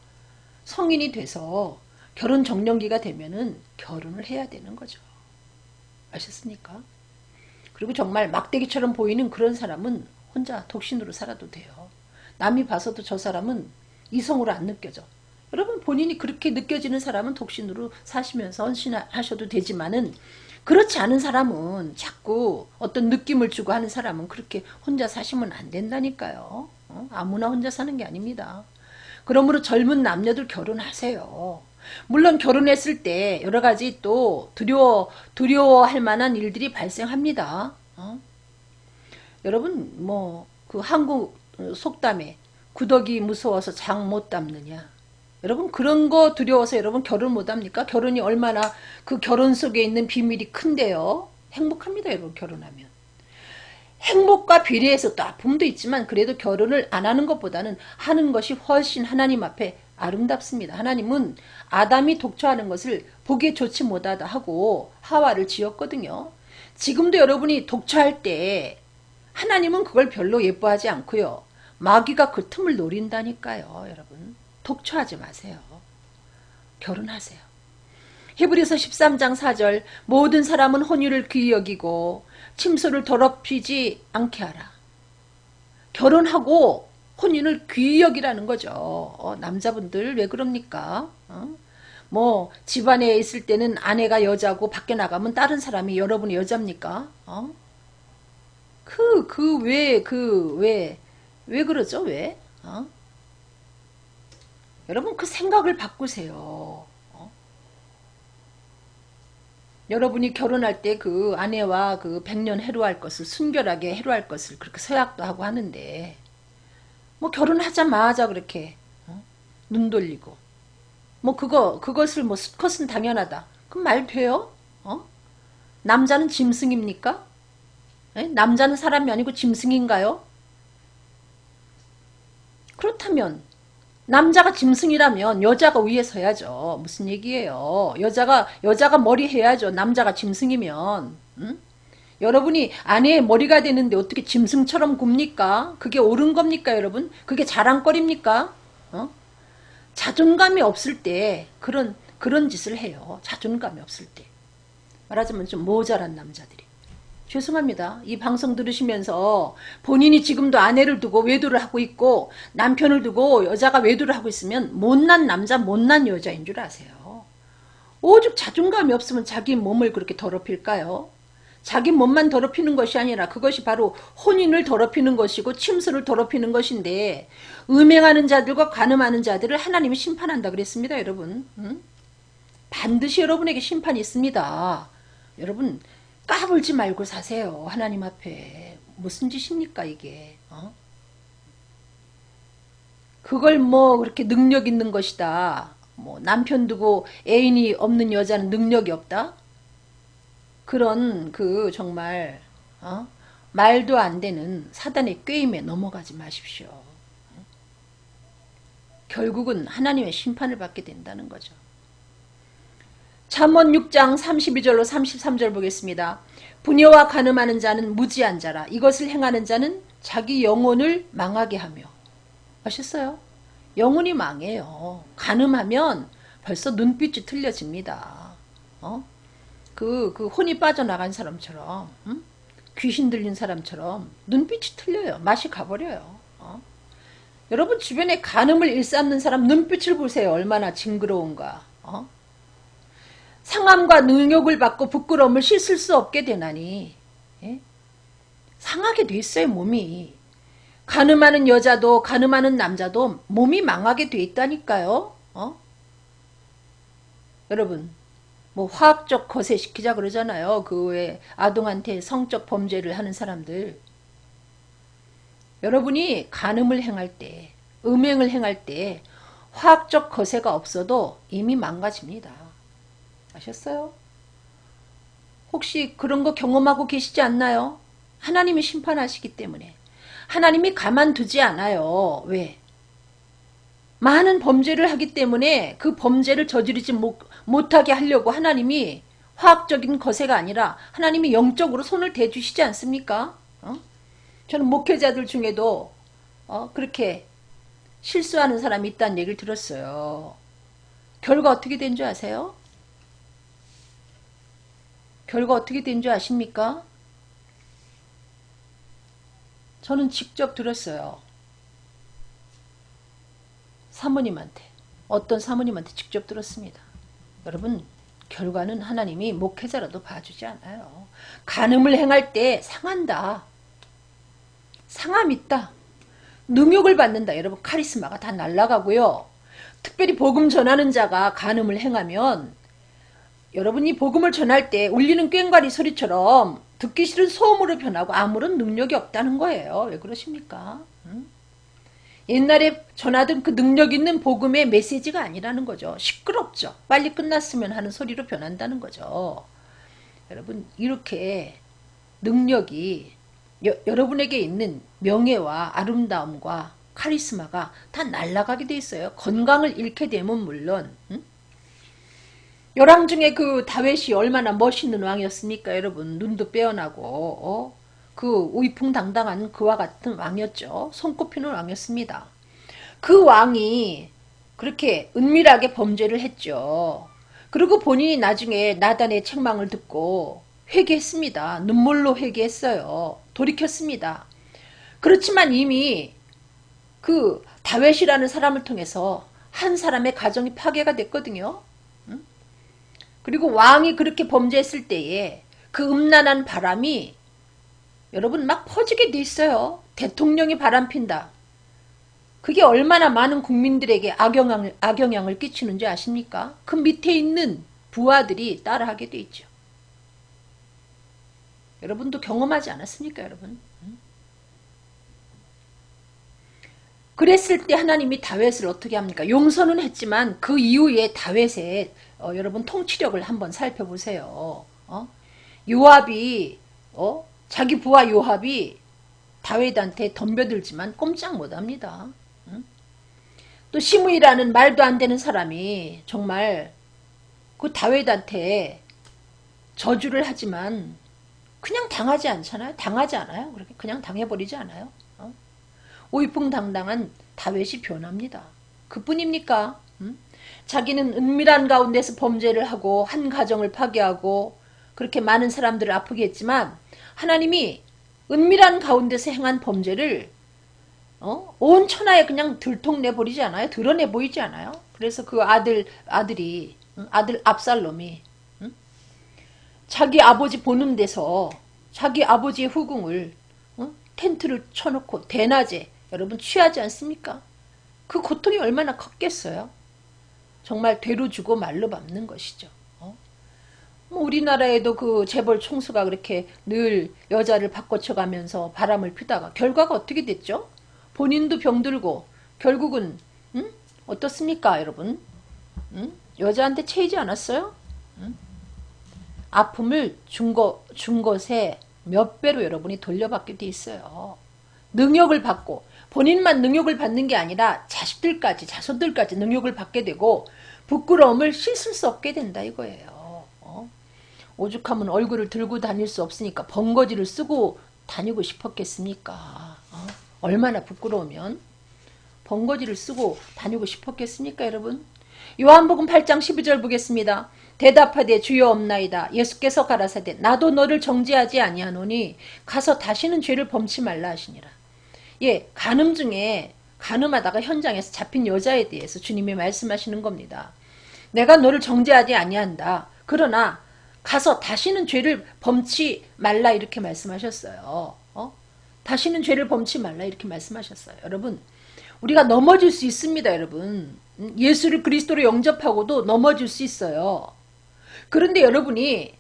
[SPEAKER 1] 성인이 돼서 결혼 정년기가 되면은 결혼을 해야 되는 거죠. 아셨습니까? 그리고 정말 막대기처럼 보이는 그런 사람은 혼자 독신으로 살아도 돼요. 남이 봐서도 저 사람은 이성으로 안 느껴져. 여러분 본인이 그렇게 느껴지는 사람은 독신으로 사시면서 헌신하셔도 되지만은 그렇지 않은 사람은 자꾸 어떤 느낌을 주고 하는 사람은 그렇게 혼자 사시면 안 된다니까요. 아무나 혼자 사는 게 아닙니다. 그러므로 젊은 남녀들 결혼하세요. 물론 결혼했을 때 여러 가지 또 두려워할 만한 일들이 발생합니다. 여러분 뭐 그 한국 속담에 구더기 무서워서 장 못 담느냐. 여러분 그런 거 두려워서 여러분 결혼 못합니까? 결혼이 얼마나 그 결혼 속에 있는 비밀이 큰데요. 행복합니다, 여러분 결혼하면. 행복과 비례해서 또 아픔도 있지만 그래도 결혼을 안 하는 것보다는 하는 것이 훨씬 하나님 앞에 아름답습니다. 하나님은 아담이 독처하는 것을 보기에 좋지 못하다 하고 하와를 지었거든요. 지금도 여러분이 독처할 때 하나님은 그걸 별로 예뻐하지 않고요. 마귀가 그 틈을 노린다니까요. 여러분 독처하지 마세요. 결혼하세요. 히브리서 13장 4절 모든 사람은 혼유를 귀히 여기고 침소를 더럽히지 않게 하라. 결혼하고 혼인을 귀히 여기라는 거죠. 남자분들 왜 그럽니까? 뭐 집안에 있을 때는 아내가 여자고 밖에 나가면 다른 사람이 여러분의 여자입니까? 왜 그러죠? 왜? 여러분 그 생각을 바꾸세요. 여러분이 결혼할 때 그 아내와 그 100년 해로할 것을 순결하게 해로할 것을 그렇게 서약도 하고 하는데 뭐 결혼하자마자 그렇게 눈 돌리고 뭐 그것을 뭐 수컷은 당연하다. 그럼 말 돼요? 남자는 짐승입니까? 에? 남자는 사람이 아니고 짐승인가요? 그렇다면 남자가 짐승이라면 여자가 위에 서야죠. 무슨 얘기예요? 여자가 머리 해야죠. 남자가 짐승이면. 응? 여러분이 아내의 머리가 되는데 어떻게 짐승처럼 굽니까? 그게 옳은 겁니까, 여러분? 그게 자랑거리입니까? 자존감이 없을 때 그런 짓을 해요. 자존감이 없을 때. 말하자면 좀 모자란 남자들이. 죄송합니다. 이 방송 들으시면서 본인이 지금도 아내를 두고 외도를 하고 있고 남편을 두고 여자가 외도를 하고 있으면 못난 남자 못난 여자인 줄 아세요. 오죽 자존감이 없으면 자기 몸을 그렇게 더럽힐까요? 자기 몸만 더럽히는 것이 아니라 그것이 바로 혼인을 더럽히는 것이고 침수를 더럽히는 것인데 음행하는 자들과 간음하는 자들을 하나님이 심판한다 그랬습니다. 여러분. 반드시 여러분에게 심판이 있습니다. 여러분 까불지 말고 사세요. 하나님 앞에. 무슨 짓입니까 이게. 그걸 뭐 그렇게 능력 있는 것이다. 뭐 남편 두고 애인이 없는 여자는 능력이 없다. 그런 그 정말 말도 안 되는 사단의 꾀임에 넘어가지 마십시오. 결국은 하나님의 심판을 받게 된다는 거죠. 잠언 6장 32절로 33절 보겠습니다. 부녀와 간음하는 자는 무지한 자라. 이것을 행하는 자는 자기 영혼을 망하게 하며. 아셨어요? 영혼이 망해요. 간음하면 벌써 눈빛이 틀려집니다. 그 혼이 빠져나간 사람처럼 귀신 들린 사람처럼 눈빛이 틀려요. 맛이 가버려요. 여러분 주변에 간음을 일삼는 사람 눈빛을 보세요. 얼마나 징그러운가. 상함과 능욕을 받고 부끄러움을 씻을 수 없게 되나니 예? 상하게 돼 있어요. 몸이. 가늠하는 여자도 가늠하는 남자도 몸이 망하게 돼 있다니까요. 여러분, 뭐 화학적 거세시키자 그러잖아요. 그 외에 아동한테 성적 범죄를 하는 사람들. 여러분이 간음을 행할 때, 음행을 행할 때 화학적 거세가 없어도 이미 망가집니다. 아셨어요? 혹시 그런 거 경험하고 계시지 않나요? 하나님이 심판하시기 때문에. 하나님이 가만두지 않아요. 왜? 많은 범죄를 하기 때문에 그 범죄를 저지르지 못하게 하려고 하나님이 화학적인 거세가 아니라 하나님이 영적으로 손을 대주시지 않습니까? 저는 목회자들 중에도 그렇게 실수하는 사람이 있다는 얘기를 들었어요. 결과 어떻게 된 줄 아세요? 결과 어떻게 된 줄 아십니까? 저는 직접 들었어요. 사모님한테. 어떤 사모님한테 직접 들었습니다. 여러분, 결과는 하나님이 목회자라도 봐주지 않아요. 간음을 행할 때 상한다. 상함 있다. 능욕을 받는다. 여러분, 카리스마가 다 날아가고요. 특별히 복음 전하는 자가 간음을 행하면 여러분이 복음을 전할 때 울리는 꽹과리 소리처럼 듣기 싫은 소음으로 변하고 아무런 능력이 없다는 거예요. 왜 그러십니까? 옛날에 전하던 그 능력 있는 복음의 메시지가 아니라는 거죠. 시끄럽죠. 빨리 끝났으면 하는 소리로 변한다는 거죠. 여러분, 이렇게 능력이 여러분에게 있는 명예와 아름다움과 카리스마가 다 날아가게 돼 있어요. 건강을 잃게 되면 물론. 열왕 중에 그 다윗이 얼마나 멋있는 왕이었습니까? 여러분, 눈도 빼어나고 그 우이풍당당한 그와 같은 왕이었죠. 손꼽히는 왕이었습니다. 그 왕이 그렇게 은밀하게 범죄를 했죠. 그리고 본인이 나중에 나단의 책망을 듣고 회개했습니다. 눈물로 회개했어요. 돌이켰습니다. 그렇지만 이미 그 다윗이라는 사람을 통해서 한 사람의 가정이 파괴가 됐거든요. 그리고 왕이 그렇게 범죄했을 때에 그 음란한 바람이 여러분 막 퍼지게 돼 있어요. 대통령이 바람핀다. 그게 얼마나 많은 국민들에게 악영향을 끼치는지 아십니까? 그 밑에 있는 부하들이 따라하게 돼 있죠. 여러분도 경험하지 않았습니까, 여러분? 그랬을 때 하나님이 다윗을 어떻게 합니까? 용서는 했지만 그 이후에 다윗의 여러분 통치력을 한번 살펴보세요. 요압이 자기 부하 요압이 다윗한테 덤벼들지만 꼼짝 못합니다. 또 시므이라는 말도 안 되는 사람이 정말 그 다윗한테 저주를 하지만 그냥 당하지 않잖아요. 당하지 않아요. 그렇게 그냥 당해버리지 않아요. 오이풍당당한 다윗이 변합니다. 그뿐입니까? 자기는 은밀한 가운데서 범죄를 하고 한 가정을 파괴하고 그렇게 많은 사람들을 아프게 했지만 하나님이 은밀한 가운데서 행한 범죄를 온 천하에 그냥 들통내버리지 않아요? 드러내 보이지 않아요? 그래서 그 아들 압살롬이 자기 아버지 보는 데서 자기 아버지의 후궁을 텐트를 쳐놓고 대낮에 여러분 취하지 않습니까? 그 고통이 얼마나 컸겠어요? 정말 되로 주고 말로 밟는 것이죠. 뭐 우리나라에도 그 재벌 총수가 그렇게 늘 여자를 바꿔쳐가면서 바람을 피다가 결과가 어떻게 됐죠? 본인도 병들고 결국은 어떻습니까, 여러분? 여자한테 채이지 않았어요? 아픔을 준 것에 몇 배로 여러분이 돌려받게 돼 있어요. 능욕을 받고 본인만 능욕을 받는 게 아니라 자식들까지 자손들까지 능욕을 받게 되고 부끄러움을 씻을 수 없게 된다 이거예요. 오죽하면 얼굴을 들고 다닐 수 없으니까 번거지를 쓰고 다니고 싶었겠습니까? 얼마나 부끄러우면 번거지를 쓰고 다니고 싶었겠습니까, 여러분? 요한복음 8장 12절 보겠습니다. 대답하되 주여 없나이다. 예수께서 가라사대 나도 너를 정죄하지 아니하노니 가서 다시는 죄를 범치 말라 하시니라. 예, 간음 중에 간음하다가 현장에서 잡힌 여자에 대해서 주님이 말씀하시는 겁니다. 내가 너를 정죄하지 아니한다. 그러나 가서 다시는 죄를 범치 말라 이렇게 말씀하셨어요. 다시는 죄를 범치 말라 이렇게 말씀하셨어요. 여러분 우리가 넘어질 수 있습니다. 여러분 예수를 그리스도로 영접하고도 넘어질 수 있어요. 그런데 여러분이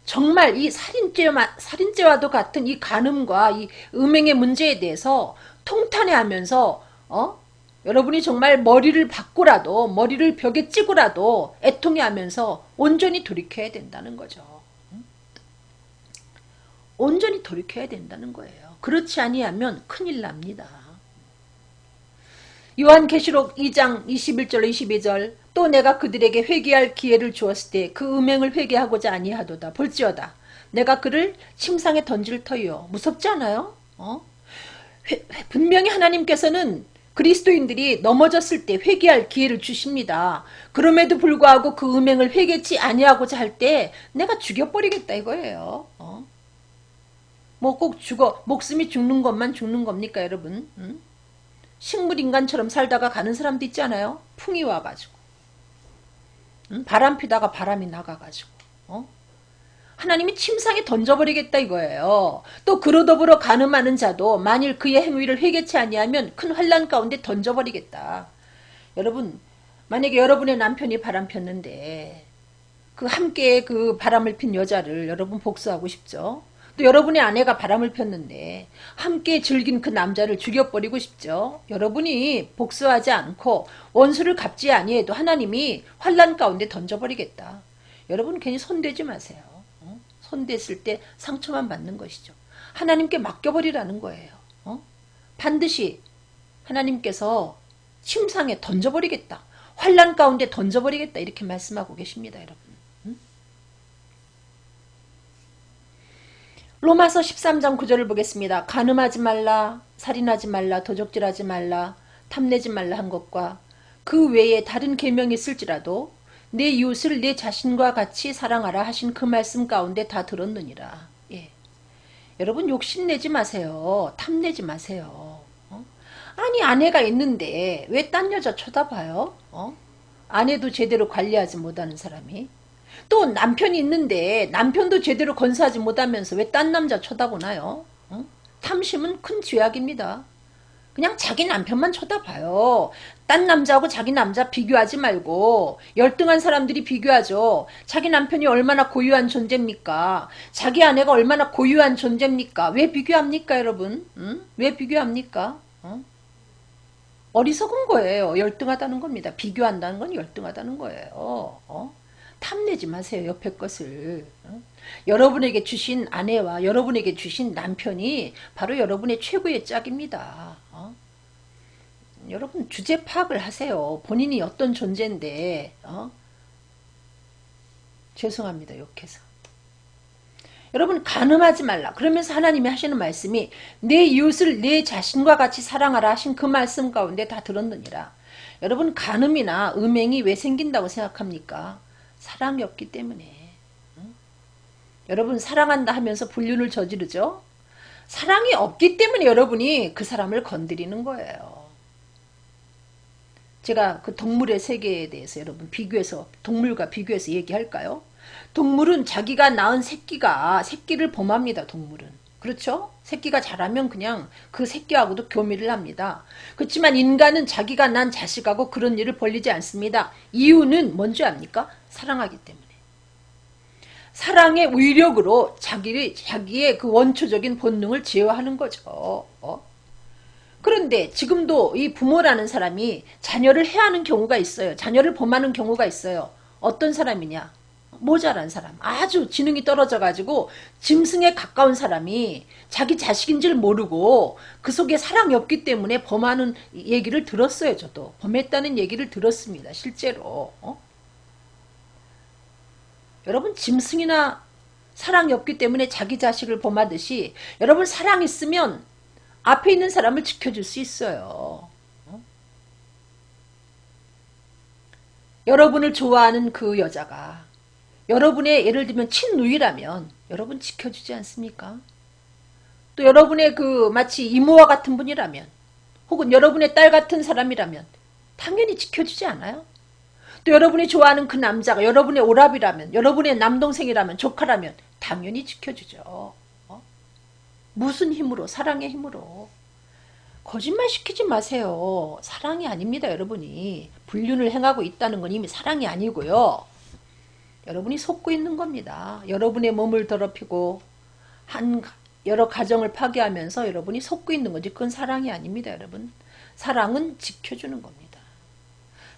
[SPEAKER 1] 정말 이 살인죄와도 같은 이 간음과 이 음행의 문제에 대해서 통탄해하면서 여러분이 정말 머리를 박고라도 머리를 벽에 찌고라도 애통해하면서 온전히 돌이켜야 된다는 거죠. 온전히 돌이켜야 된다는 거예요. 그렇지 아니하면 큰일 납니다. 요한계시록 2장 21절 22절 또 내가 그들에게 회개할 기회를 주었을 때 그 음행을 회개하고자 아니하도다. 볼지어다 내가 그를 침상에 던질 터이요. 무섭지 않아요? 분명히 하나님께서는 그리스도인들이 넘어졌을 때 회개할 기회를 주십니다. 그럼에도 불구하고 그 음행을 회개치 아니하고자 할 때 내가 죽여버리겠다 이거예요. 뭐 꼭 목숨이 죽는 것만 죽는 겁니까 여러분? 식물인간처럼 살다가 가는 사람도 있지 않아요? 풍이 와가지고 바람 피다가 바람이 나가가지고 하나님이 침상에 던져버리겠다 이거예요. 또 그로 더불어 간음하는 자도 만일 그의 행위를 회개치 아니하면 큰 환난 가운데 던져버리겠다. 여러분 만약에 여러분의 남편이 바람 폈는데 그 함께 그 바람을 핀 여자를 여러분 복수하고 싶죠? 또 여러분의 아내가 바람을 폈는데 함께 즐긴 그 남자를 죽여버리고 싶죠. 여러분이 복수하지 않고 원수를 갚지 아니해도 하나님이 환난 가운데 던져버리겠다. 여러분 괜히 손대지 마세요. 손댔을 때 상처만 받는 것이죠. 하나님께 맡겨버리라는 거예요. 반드시 하나님께서 침상에 던져버리겠다. 환난 가운데 던져버리겠다. 이렇게 말씀하고 계십니다. 여러분. 로마서 13장 9절을 보겠습니다. 간음하지 말라, 살인하지 말라, 도적질하지 말라, 탐내지 말라 한 것과 그 외에 다른 계명이 있을지라도 내 이웃을 내 자신과 같이 사랑하라 하신 그 말씀 가운데 다 들었느니라. 예. 여러분 욕심내지 마세요. 탐내지 마세요. 아니 아내가 있는데 왜 딴 여자 쳐다봐요? 아내도 제대로 관리하지 못하는 사람이. 또 남편이 있는데 남편도 제대로 건사하지 못하면서 왜 딴 남자 쳐다보나요? 탐심은 큰 죄악입니다. 그냥 자기 남편만 쳐다봐요. 딴 남자하고 자기 남자 비교하지 말고 열등한 사람들이 비교하죠. 자기 남편이 얼마나 고유한 존재입니까? 자기 아내가 얼마나 고유한 존재입니까? 왜 비교합니까 여러분? 왜 비교합니까? 어리석은 거예요. 열등하다는 겁니다. 비교한다는 건 열등하다는 거예요. 탐내지 마세요. 옆에 것을. 여러분에게 주신 아내와 여러분에게 주신 남편이 바로 여러분의 최고의 짝입니다. 여러분 주제 파악을 하세요. 본인이 어떤 존재인데 죄송합니다. 욕해서. 여러분 간음하지 말라. 그러면서 하나님이 하시는 말씀이 내 이웃을 내 자신과 같이 사랑하라 하신 그 말씀 가운데 다 들었느니라. 여러분 간음이나 음행이 왜 생긴다고 생각합니까? 사랑이 없기 때문에. 여러분 사랑한다 하면서 불륜을 저지르죠? 사랑이 없기 때문에 여러분이 그 사람을 건드리는 거예요. 제가 그 동물의 세계에 대해서 여러분 비교해서 동물과 비교해서 얘기할까요? 동물은 자기가 낳은 새끼를 범합니다. 동물은. 그렇죠? 새끼가 자라면 그냥 그 새끼하고도 교미를 합니다. 그렇지만 인간은 자기가 난 자식하고 그런 일을 벌리지 않습니다. 이유는 뭔지 압니까? 사랑하기 때문에. 사랑의 위력으로 자기의 그 원초적인 본능을 제어하는 거죠. 그런데 지금도 이 부모라는 사람이 자녀를 해하는 경우가 있어요. 자녀를 범하는 경우가 있어요. 어떤 사람이냐? 모자란 사람. 아주 지능이 떨어져가지고 짐승에 가까운 사람이 자기 자식인 줄 모르고 그 속에 사랑이 없기 때문에 범하는 얘기를 들었어요. 저도. 범했다는 얘기를 들었습니다. 실제로. 여러분 짐승이나 사랑이 없기 때문에 자기 자식을 범하듯이 여러분 사랑 있으면 앞에 있는 사람을 지켜줄 수 있어요. 여러분을 좋아하는 그 여자가 여러분의 예를 들면 친누이라면 여러분 지켜주지 않습니까? 또 여러분의 그 마치 이모와 같은 분이라면 혹은 여러분의 딸 같은 사람이라면 당연히 지켜주지 않아요? 또 여러분이 좋아하는 그 남자가 여러분의 오랍이라면 여러분의 남동생이라면 조카라면 당연히 지켜주죠. 무슨 힘으로? 사랑의 힘으로. 거짓말 시키지 마세요. 사랑이 아닙니다, 여러분이. 불륜을 행하고 있다는 건 이미 사랑이 아니고요. 여러분이 속고 있는 겁니다. 여러분의 몸을 더럽히고 여러 가정을 파괴하면서 여러분이 속고 있는 거지. 그건 사랑이 아닙니다, 여러분. 사랑은 지켜주는 겁니다.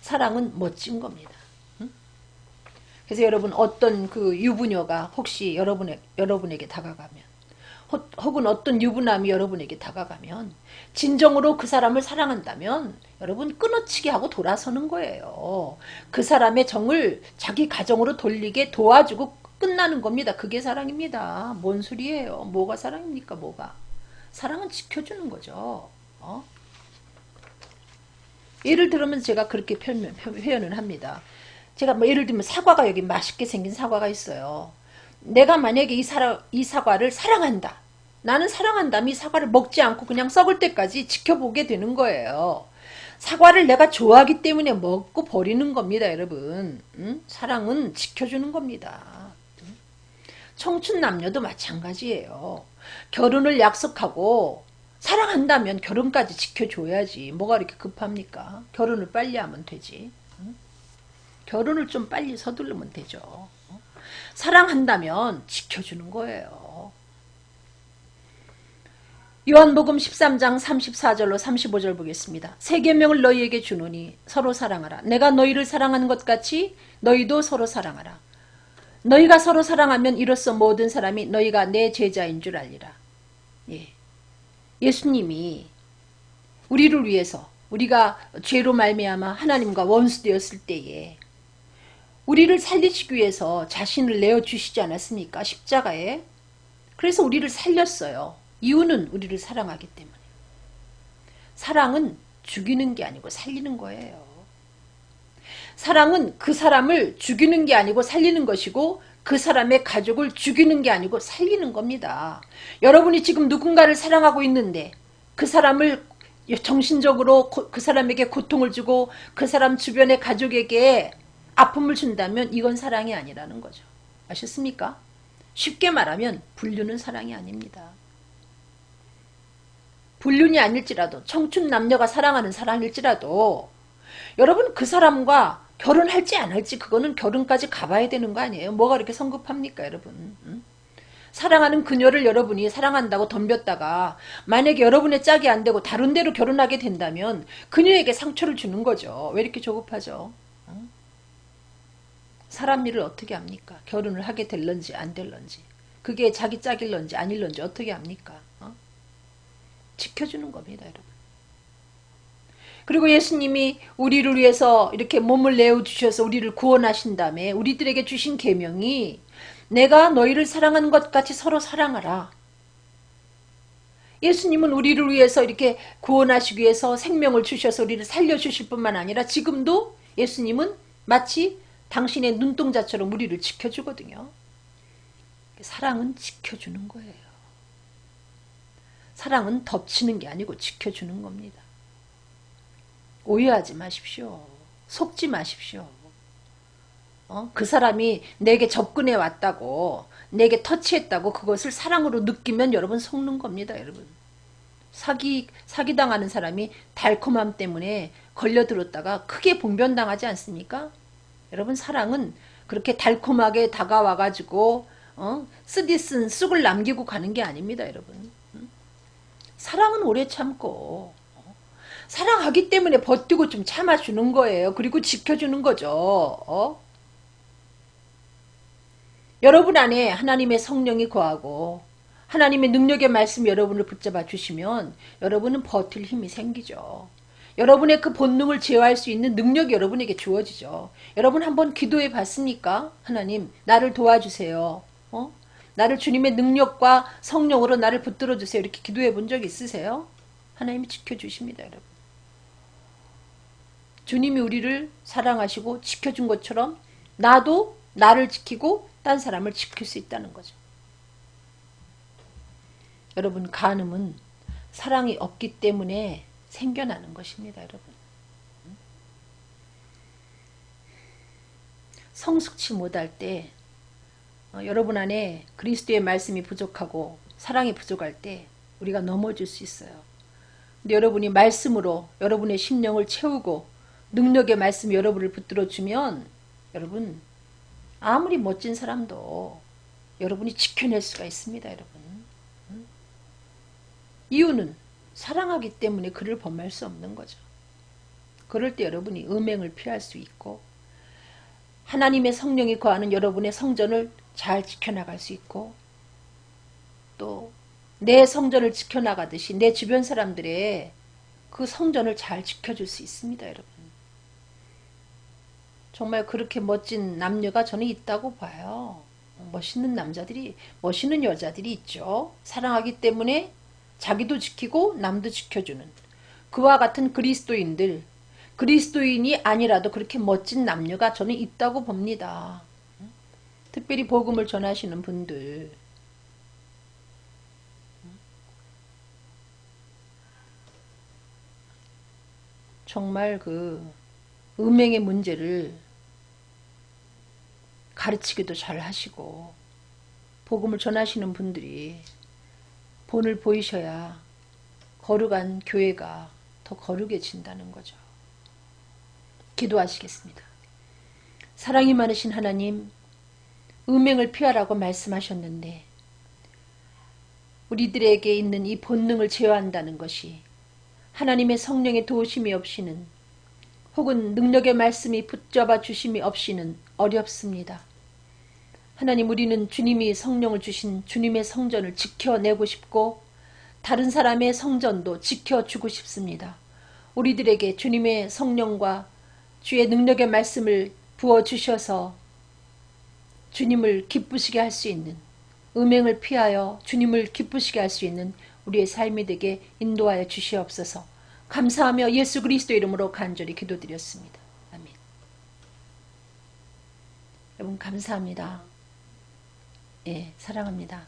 [SPEAKER 1] 사랑은 멋진 겁니다. 그래서 여러분, 어떤 그 유부녀가 혹시 여러분에게 다가가면, 혹은 어떤 유부남이 여러분에게 다가가면 진정으로 그 사람을 사랑한다면 여러분 끊어치기 하고 돌아서는 거예요. 그 사람의 정을 자기 가정으로 돌리게 도와주고 끝나는 겁니다. 그게 사랑입니다. 뭔 소리예요? 뭐가 사랑입니까? 뭐가? 사랑은 지켜주는 거죠. 예를 들면 제가 그렇게 표현을 합니다. 제가 뭐 예를 들면 사과가 여기 맛있게 생긴 사과가 있어요. 내가 만약에 이 사과를 사랑한다. 나는 사랑한다면 이 사과를 먹지 않고 그냥 썩을 때까지 지켜보게 되는 거예요. 사과를 내가 좋아하기 때문에 먹고 버리는 겁니다, 여러분. 사랑은 지켜주는 겁니다. 청춘 남녀도 마찬가지예요. 결혼을 약속하고 사랑한다면 결혼까지 지켜줘야지. 뭐가 이렇게 급합니까? 결혼을 빨리 하면 되지. 결혼을 좀 빨리 서두르면 되죠. 사랑한다면 지켜주는 거예요. 요한복음 13장 34절로 35절 보겠습니다. 새 계명을 너희에게 주노니 서로 사랑하라. 내가 너희를 사랑한 것 같이 너희도 서로 사랑하라. 너희가 서로 사랑하면 이로써 모든 사람이 너희가 내 제자인 줄 알리라. 예수님이 우리를 위해서, 우리가 죄로 말미암아 하나님과 원수되었을 때에 우리를 살리시기 위해서 자신을 내어주시지 않았습니까? 십자가에. 그래서 우리를 살렸어요. 이유는 우리를 사랑하기 때문에. 사랑은 죽이는 게 아니고 살리는 거예요. 사랑은 그 사람을 죽이는 게 아니고 살리는 것이고, 그 사람의 가족을 죽이는 게 아니고 살리는 겁니다. 여러분이 지금 누군가를 사랑하고 있는데 그 사람을 정신적으로 그 사람에게 고통을 주고 그 사람 주변의 가족에게 아픔을 준다면 이건 사랑이 아니라는 거죠. 아셨습니까? 쉽게 말하면 불륜은 사랑이 아닙니다. 불륜이 아닐지라도, 청춘 남녀가 사랑하는 사랑일지라도 여러분 그 사람과 결혼할지 안 할지 그거는 결혼까지 가봐야 되는 거 아니에요? 뭐가 그렇게 성급합니까, 여러분? 사랑하는 그녀를 여러분이 사랑한다고 덤볐다가 만약에 여러분의 짝이 안 되고 다른 데로 결혼하게 된다면 그녀에게 상처를 주는 거죠. 왜 이렇게 조급하죠? 사람 일을 어떻게 합니까? 결혼을 하게 될런지 안 될런지, 그게 자기 짝일런지 아닐런지 어떻게 합니까? 지켜주는 겁니다, 여러분. 그리고 예수님이 우리를 위해서 이렇게 몸을 내어주셔서 우리를 구원하신 다음에 우리들에게 주신 계명이 내가 너희를 사랑한 것 같이 서로 사랑하라. 예수님은 우리를 위해서 이렇게 구원하시기 위해서 생명을 주셔서 우리를 살려주실 뿐만 아니라 지금도 예수님은 마치 당신의 눈동자처럼 우리를 지켜주거든요. 사랑은 지켜주는 거예요. 사랑은 덮치는 게 아니고 지켜주는 겁니다. 오해하지 마십시오. 속지 마십시오. 그 사람이 내게 접근해 왔다고, 내게 터치했다고 그것을 사랑으로 느끼면 여러분 속는 겁니다, 여러분. 사기당하는 사람이 달콤함 때문에 걸려들었다가 크게 봉변당하지 않습니까? 여러분, 사랑은 그렇게 달콤하게 다가와가지고 쓰디쓴 쑥을 남기고 가는 게 아닙니다, 여러분. 사랑은 오래 참고, 사랑하기 때문에 버티고 좀 참아주는 거예요. 그리고 지켜주는 거죠. 여러분 안에 하나님의 성령이 거하고 하나님의 능력의 말씀이 여러분을 붙잡아 주시면 여러분은 버틸 힘이 생기죠. 여러분의 그 본능을 제어할 수 있는 능력이 여러분에게 주어지죠. 여러분 한번 기도해 봤습니까? 하나님, 나를 도와주세요. 나를 주님의 능력과 성령으로 나를 붙들어 주세요. 이렇게 기도해 본 적 있으세요? 하나님이 지켜주십니다, 여러분. 주님이 우리를 사랑하시고 지켜준 것처럼 나도 나를 지키고 딴 사람을 지킬 수 있다는 거죠. 여러분, 간음은 사랑이 없기 때문에 생겨나는 것입니다, 여러분. 성숙치 못할 때, 여러분 안에 그리스도의 말씀이 부족하고 사랑이 부족할 때 우리가 넘어질 수 있어요. 근데 여러분이 말씀으로 여러분의 심령을 채우고 능력의 말씀이 여러분을 붙들어주면 여러분 아무리 멋진 사람도 여러분이 지켜낼 수가 있습니다. 여러분. 이유는 사랑하기 때문에 그를 범할 수 없는 거죠. 그럴 때 여러분이 음행을 피할 수 있고 하나님의 성령이 거하는 여러분의 성전을 잘 지켜나갈 수 있고 또 내 성전을 지켜나가듯이 내 주변 사람들의 그 성전을 잘 지켜줄 수 있습니다. 여러분. 정말 그렇게 멋진 남녀가 저는 있다고 봐요. 멋있는 남자들이 멋있는 여자들이 있죠. 사랑하기 때문에 자기도 지키고 남도 지켜주는 그와 같은 그리스도인들 그리스도인이 아니라도 그렇게 멋진 남녀가 저는 있다고 봅니다. 특별히 복음을 전하시는 분들 정말 그 음행의 문제를 가르치기도 잘 하시고 복음을 전하시는 분들이 본을 보이셔야 거룩한 교회가 더 거룩해진다는 거죠. 기도하시겠습니다. 사랑이 많으신 하나님, 음행을 피하라고 말씀하셨는데 우리들에게 있는 이 본능을 제어한다는 것이 하나님의 성령의 도우심이 없이는 혹은 능력의 말씀이 붙잡아 주심이 없이는 어렵습니다. 하나님, 우리는 주님이 성령을 주신 주님의 성전을 지켜내고 싶고 다른 사람의 성전도 지켜주고 싶습니다. 우리들에게 주님의 성령과 주의 능력의 말씀을 부어주셔서 주님을 기쁘시게 할 수 있는 음행을 피하여 주님을 기쁘시게 할 수 있는 우리의 삶이 되게 인도하여 주시옵소서. 감사하며 예수 그리스도 이름으로 간절히 기도드렸습니다. 아멘. 여러분 감사합니다. 예, 사랑합니다.